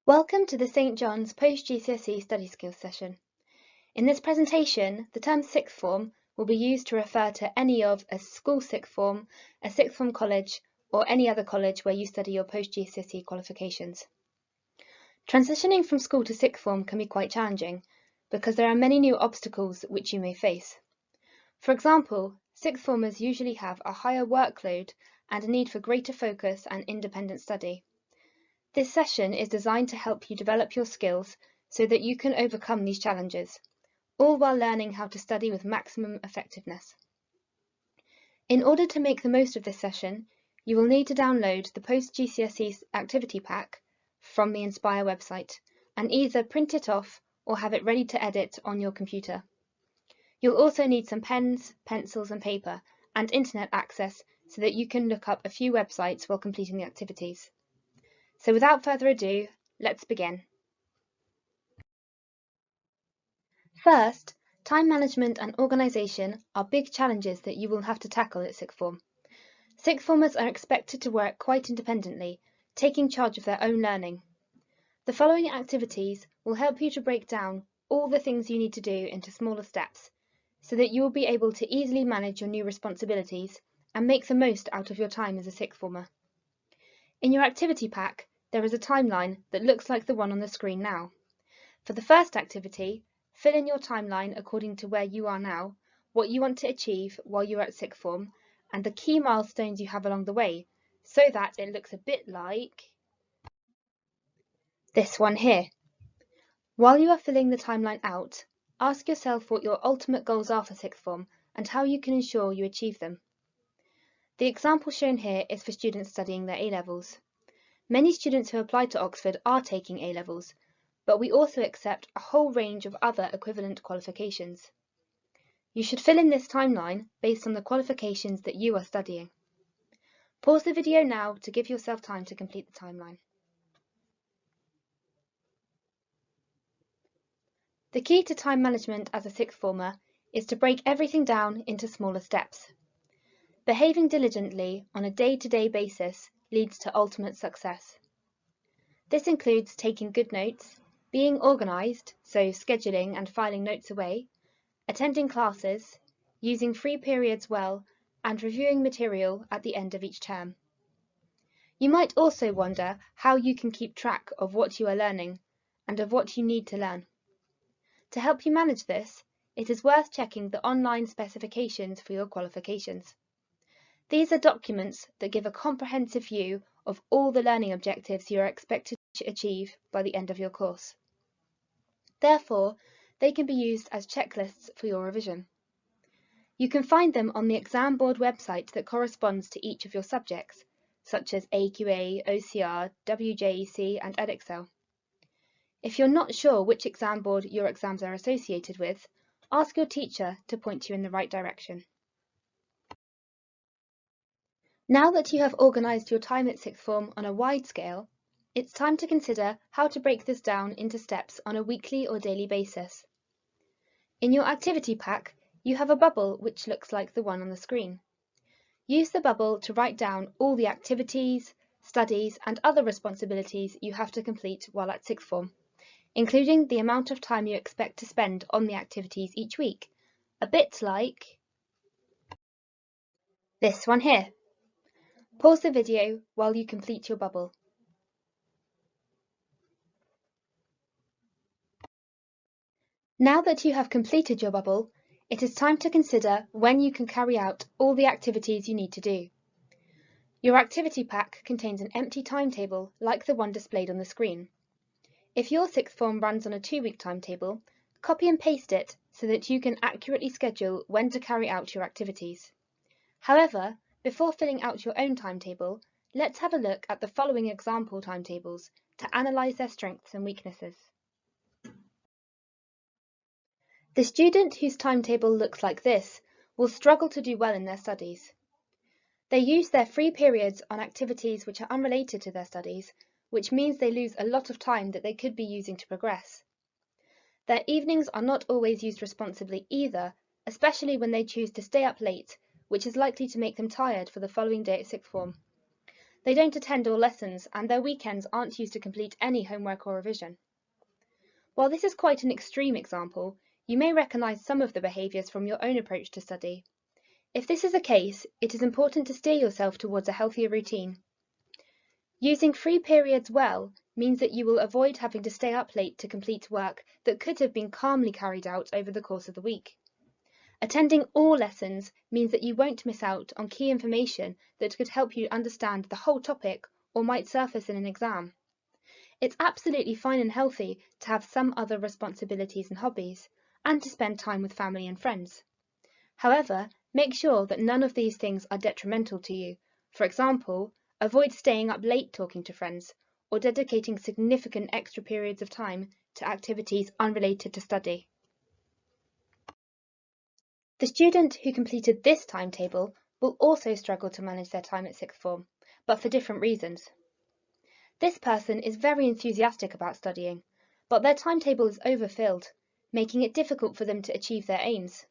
Welcome to the St John's Post-GCSE Study Skills session. In this presentation, the term sixth form will be used to refer to any of a school sixth form, a sixth form college, or any other college where you study your post-GCSE qualifications. Transitioning from school to sixth form can be quite challenging because there are many new obstacles which you may face. For example, sixth formers usually have a higher workload and a need for greater focus and independent study. This session is designed to help you develop your skills so that you can overcome these challenges, all while learning how to study with maximum effectiveness. In order to make the most of this session, you will need to download the Post-GCSE activity pack from the Inspire website and either print it off or have it ready to edit on your computer. You'll also need some pens, pencils and paper and internet access so that you can look up a few websites while completing the activities. So without further ado, let's begin. First, time management and organisation are big challenges that you will have to tackle at sixth form. Sixth formers are expected to work quite independently, taking charge of their own learning. The following activities will help you to break down all the things you need to do into smaller steps, so that you will be able to easily manage your new responsibilities and make the most out of your time as a sixth former. In your activity pack, there is a timeline that looks like the one on the screen now. For the first activity, fill in your timeline according to where you are now, what you want to achieve while you are at sixth form, and the key milestones you have along the way, so that it looks a bit like this one here. While you are filling the timeline out, ask yourself what your ultimate goals are for sixth form and how you can ensure you achieve them. The example shown here is for students studying their A-levels. Many students who apply to Oxford are taking A-levels, but we also accept a whole range of other equivalent qualifications. You should fill in this timeline based on the qualifications that you are studying. Pause the video now to give yourself time to complete the timeline. The key to time management as a sixth former is to break everything down into smaller steps. Behaving diligently on a day-to-day basis leads to ultimate success. This includes taking good notes, being organised, so scheduling and filing notes away, attending classes, using free periods well, and reviewing material at the end of each term. You might also wonder how you can keep track of what you are learning and of what you need to learn. To help you manage this, it is worth checking the online specifications for your qualifications. These are documents that give a comprehensive view of all the learning objectives you are expected to achieve by the end of your course. Therefore, they can be used as checklists for your revision. You can find them on the exam board website that corresponds to each of your subjects, such as AQA, OCR, WJEC and Edexcel. If you're not sure which exam board your exams are associated with, ask your teacher to point you in the right direction. Now that you have organised your time at sixth form on a wide scale, it's time to consider how to break this down into steps on a weekly or daily basis. In your activity pack, you have a bubble which looks like the one on the screen. Use the bubble to write down all the activities, studies and other responsibilities you have to complete while at sixth form, including the amount of time you expect to spend on the activities each week, a bit like this one here. Pause the video while you complete your bubble. Now that you have completed your bubble, it is time to consider when you can carry out all the activities you need to do. Your activity pack contains an empty timetable like the one displayed on the screen. If your sixth form runs on a 2-week timetable, copy and paste it so that you can accurately schedule when to carry out your activities. However, before filling out your own timetable, let's have a look at the following example timetables to analyse their strengths and weaknesses. The student whose timetable looks like this will struggle to do well in their studies. They use their free periods on activities which are unrelated to their studies, which means they lose a lot of time that they could be using to progress. Their evenings are not always used responsibly either, especially when they choose to stay up late, which is likely to make them tired for the following day at sixth form. They don't attend all lessons, and their weekends aren't used to complete any homework or revision. While this is quite an extreme example, you may recognise some of the behaviours from your own approach to study. If this is the case, it is important to steer yourself towards a healthier routine. Using free periods well means that you will avoid having to stay up late to complete work that could have been calmly carried out over the course of the week. Attending all lessons means that you won't miss out on key information that could help you understand the whole topic or might surface in an exam. It's absolutely fine and healthy to have some other responsibilities and hobbies, and to spend time with family and friends. However, make sure that none of these things are detrimental to you. For example, avoid staying up late talking to friends, or dedicating significant extra periods of time to activities unrelated to study. The student who completed this timetable will also struggle to manage their time at sixth form, but for different reasons. This person is very enthusiastic about studying, but their timetable is overfilled, making it difficult for them to achieve their aims.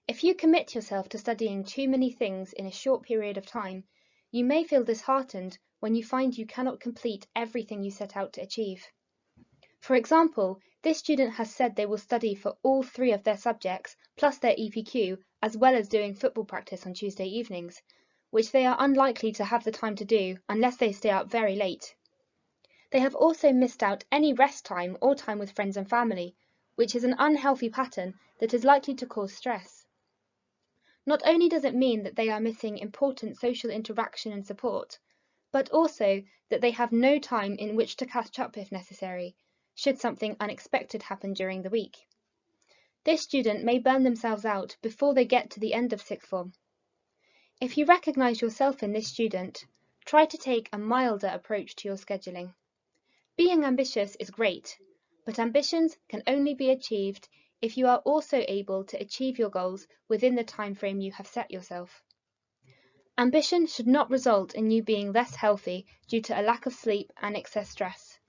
If you commit yourself to studying too many things in a short period of time, you may feel disheartened when you find you cannot complete everything you set out to achieve. For example, this student has said they will study for all 3 of their subjects plus their EPQ, as well as doing football practice on Tuesday evenings, which they are unlikely to have the time to do unless they stay up very late. They have also missed out any rest time or time with friends and family, which is an unhealthy pattern that is likely to cause stress. Not only does it mean that they are missing important social interaction and support, but also that they have no time in which to catch up if necessary, should something unexpected happen during the week. This student may burn themselves out before they get to the end of sixth form. If you recognise yourself in this student, try to take a milder approach to your scheduling. Being ambitious is great, but ambitions can only be achieved if you are also able to achieve your goals within the time frame you have set yourself. Ambition should not result in you being less healthy due to a lack of sleep and excess stress.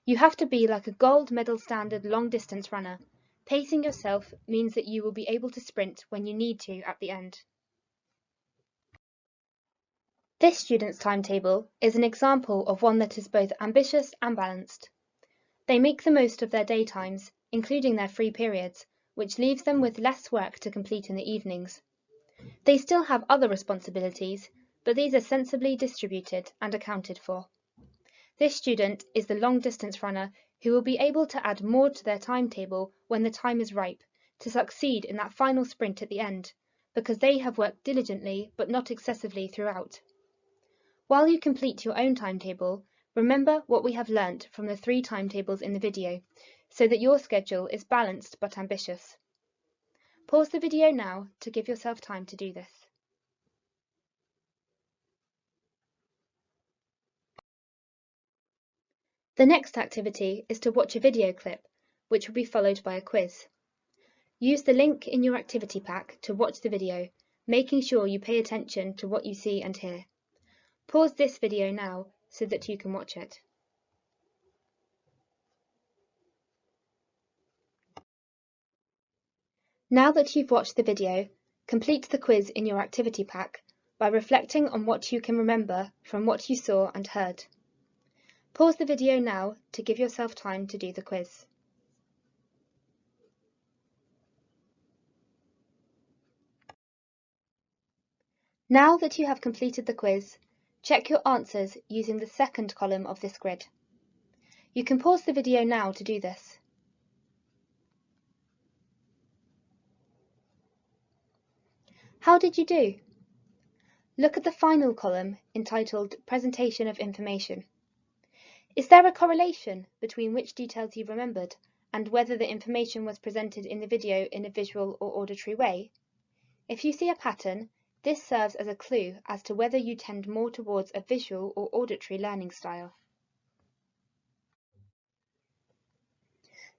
You have to be like a gold medal standard long distance runner. Pacing yourself means that you will be able to sprint when you need to at the end. This student's timetable is an example of one that is both ambitious and balanced. They make the most of their daytimes, including their free periods, which leaves them with less work to complete in the evenings. They still have other responsibilities, but these are sensibly distributed and accounted for. This student is the long-distance runner who will be able to add more to their timetable when the time is ripe, to succeed in that final sprint at the end, because they have worked diligently but not excessively throughout. While you complete your own timetable, remember what we have learnt from the 3 timetables in the video, so that your schedule is balanced but ambitious. Pause the video now to give yourself time to do this. The next activity is to watch a video clip, which will be followed by a quiz. Use the link in your activity pack to watch the video, making sure you pay attention to what you see and hear. Pause this video now so that you can watch it. Now that you've watched the video, complete the quiz in your activity pack by reflecting on what you can remember from what you saw and heard. Pause the video now to give yourself time to do the quiz. Now that you have completed the quiz, check your answers using the second column of this grid. You can pause the video now to do this. How did you do? Look at the final column entitled Presentation of Information. Is there a correlation between which details you remembered and whether the information was presented in the video in a visual or auditory way? If you see a pattern, this serves as a clue as to whether you tend more towards a visual or auditory learning style.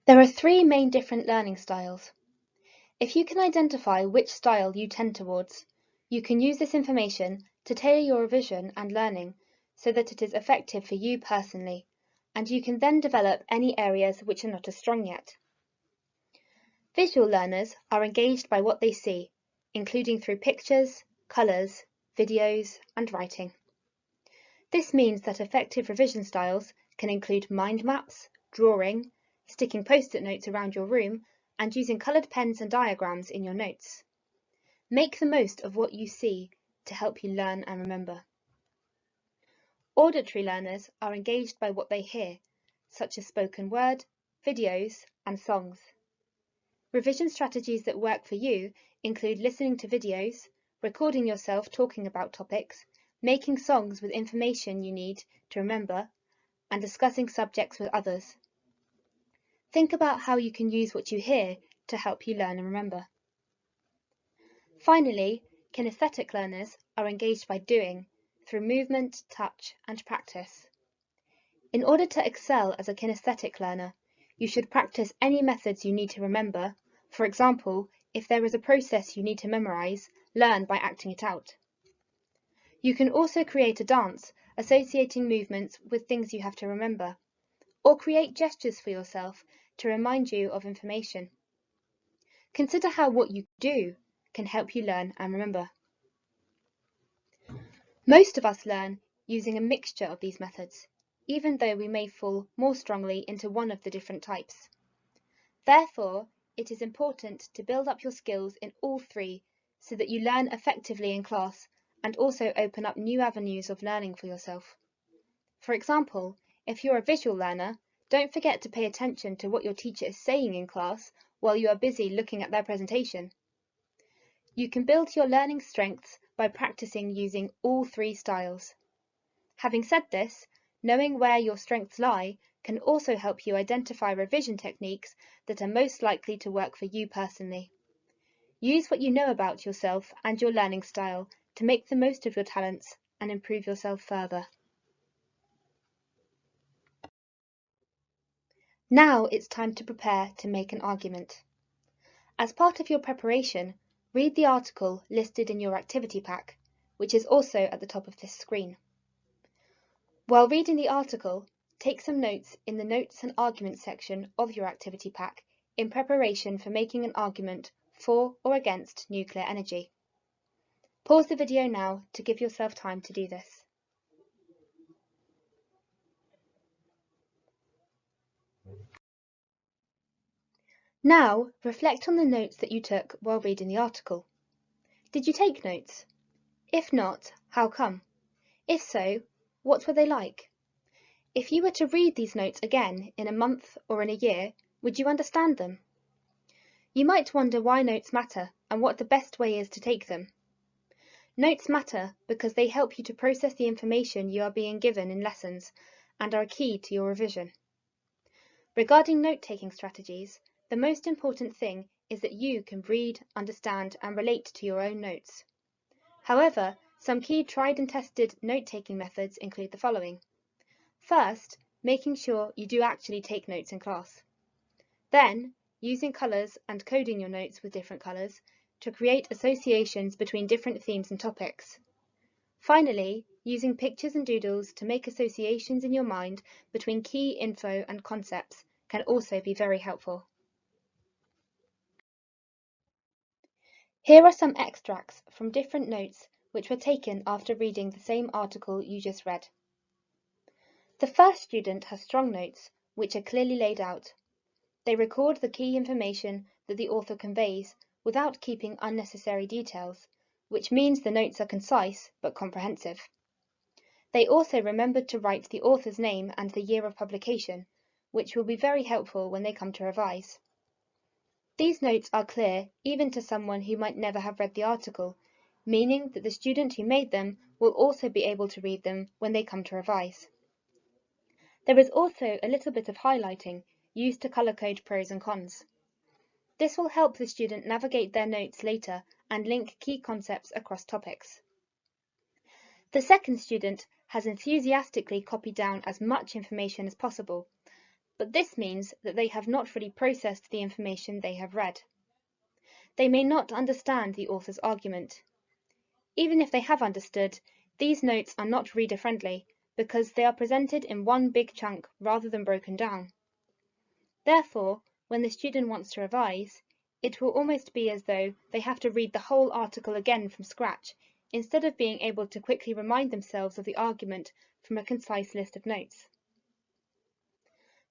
There are 3 main different learning styles. If you can identify which style you tend towards, you can use this information to tailor your revision and learning so that it is effective for you personally, and you can then develop any areas which are not as strong yet. Visual learners are engaged by what they see, including through pictures, colours, videos, and writing. This means that effective revision styles can include mind maps, drawing, sticking post-it notes around your room, and using coloured pens and diagrams in your notes. Make the most of what you see to help you learn and remember. Auditory learners are engaged by what they hear, such as spoken word, videos, and songs. Revision strategies that work for you include listening to videos, recording yourself talking about topics, making songs with information you need to remember, and discussing subjects with others. Think about how you can use what you hear to help you learn and remember. Finally, kinesthetic learners are engaged by doing, through movement, touch, and practice. In order to excel as a kinesthetic learner, you should practice any methods you need to remember. For example, if there is a process you need to memorize, learn by acting it out. You can also create a dance associating movements with things you have to remember, or create gestures for yourself to remind you of information. Consider how what you do can help you learn and remember. Most of us learn using a mixture of these methods, even though we may fall more strongly into one of the different types. Therefore, it is important to build up your skills in all three so that you learn effectively in class and also open up new avenues of learning for yourself. For example, if you're a visual learner, don't forget to pay attention to what your teacher is saying in class while you are busy looking at their presentation. You can build your learning strengths by practicing using all three styles. Having said this, knowing where your strengths lie can also help you identify revision techniques that are most likely to work for you personally. Use what you know about yourself and your learning style to make the most of your talents and improve yourself further. Now it's time to prepare to make an argument. As part of your preparation, read the article listed in your activity pack, which is also at the top of this screen. While reading the article, take some notes in the Notes and Arguments section of your activity pack in preparation for making an argument for or against nuclear energy. Pause the video now to give yourself time to do this. Now, reflect on the notes that you took while reading the article. Did you take notes? If not, how come? If so, what were they like? If you were to read these notes again in a month or in a year, would you understand them? You might wonder why notes matter and what the best way is to take them. Notes matter because they help you to process the information you are being given in lessons and are key to your revision. Regarding note-taking strategies, the most important thing is that you can read, understand, and relate to your own notes. However, some key tried and tested note-taking methods include the following. First, making sure you do actually take notes in class. Then, using colours and coding your notes with different colours to create associations between different themes and topics. Finally, using pictures and doodles to make associations in your mind between key info and concepts can also be very helpful. Here are some extracts from different notes which were taken after reading the same article you just read. The first student has strong notes, which are clearly laid out. They record the key information that the author conveys without keeping unnecessary details, which means the notes are concise but comprehensive. They also remembered to write the author's name and the year of publication, which will be very helpful when they come to revise. These notes are clear even to someone who might never have read the article, meaning that the student who made them will also be able to read them when they come to revise. There is also a little bit of highlighting used to colour code pros and cons. This will help the student navigate their notes later and link key concepts across topics. The second student has enthusiastically copied down as much information as possible, but this means that they have not fully processed the information they have read. They may not understand the author's argument. Even if they have understood, these notes are not reader-friendly because they are presented in one big chunk rather than broken down. Therefore, when the student wants to revise, it will almost be as though they have to read the whole article again from scratch, instead of being able to quickly remind themselves of the argument from a concise list of notes.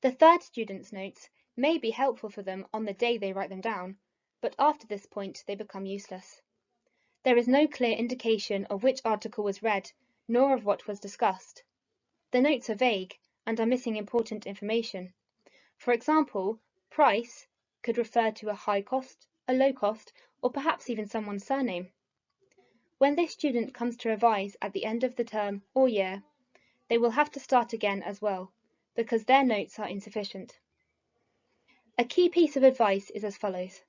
The third student's notes may be helpful for them on the day they write them down, but after this point they become useless. There is no clear indication of which article was read, nor of what was discussed. The notes are vague and are missing important information. For example, price could refer to a high cost, a low cost, or perhaps even someone's surname. When this student comes to revise at the end of the term or year, they will have to start again as well, because their notes are insufficient. A key piece of advice is as follows.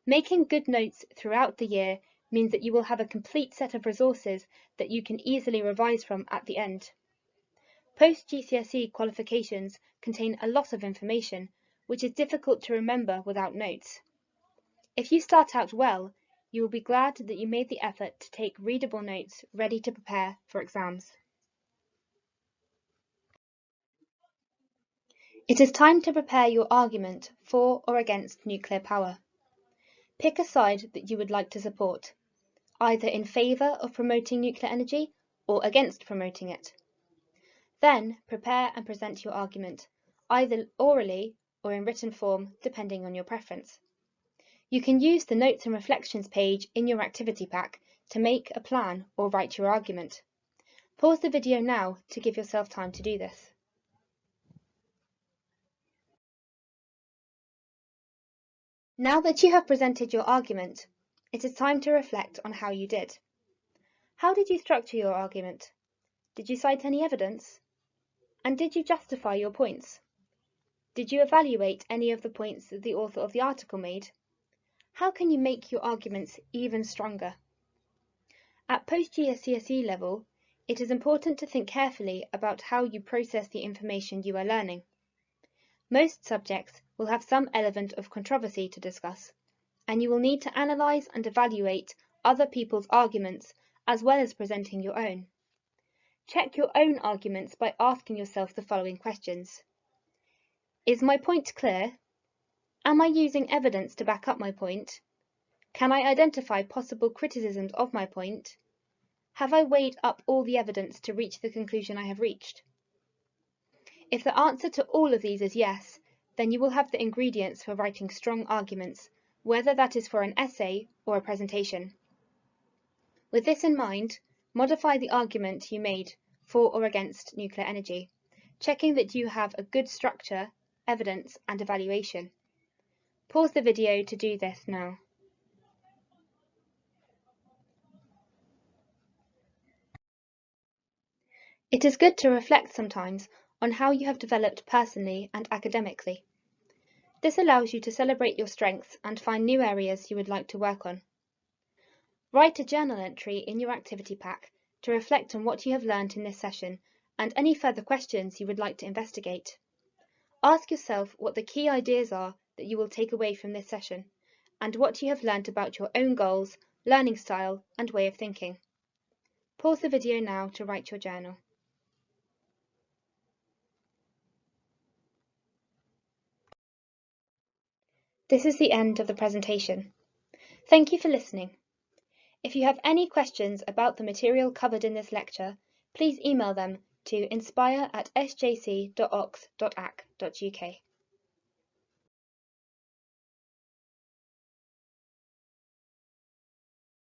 Making good notes throughout the year means that you will have a complete set of resources that you can easily revise from at the end. Post-GCSE qualifications contain a lot of information, which is difficult to remember without notes. If you start out well, you will be glad that you made the effort to take readable notes ready to prepare for exams. It is time to prepare your argument for or against nuclear power. Pick a side that you would like to support, either in favour of promoting nuclear energy or against promoting it. Then prepare and present your argument, either orally or in written form, depending on your preference. You can use the Notes and Reflections page in your activity pack to make a plan or write your argument. Pause the video now to give yourself time to do this. Now that you have presented your argument, it is time to reflect on how you did. How did you structure your argument? Did you cite any evidence? And did you justify your points? Did you evaluate any of the points that the author of the article made? How can you make your arguments even stronger? At post-GCSE level, it is important to think carefully about how you process the information you are learning. Most subjects will have some element of controversy to discuss, and you will need to analyse and evaluate other people's arguments as well as presenting your own. Check your own arguments by asking yourself the following questions. Is my point clear? Am I using evidence to back up my point? Can I identify possible criticisms of my point? Have I weighed up all the evidence to reach the conclusion I have reached? If the answer to all of these is yes, then you will have the ingredients for writing strong arguments, whether that is for an essay or a presentation. With this in mind, modify the argument you made for or against nuclear energy, checking that you have a good structure, evidence, and evaluation. Pause the video to do this now. It is good to reflect sometimes on how you have developed personally and academically. This allows you to celebrate your strengths and find new areas you would like to work on. Write a journal entry in your activity pack to reflect on what you have learned in this session and any further questions you would like to investigate. Ask yourself what the key ideas are that you will take away from this session and what you have learned about your own goals, learning style, and way of thinking. Pause the video now to write your journal. This is the end of the presentation. Thank you for listening. If you have any questions about the material covered in this lecture, please email them to inspire@sjc.ox.ac.uk.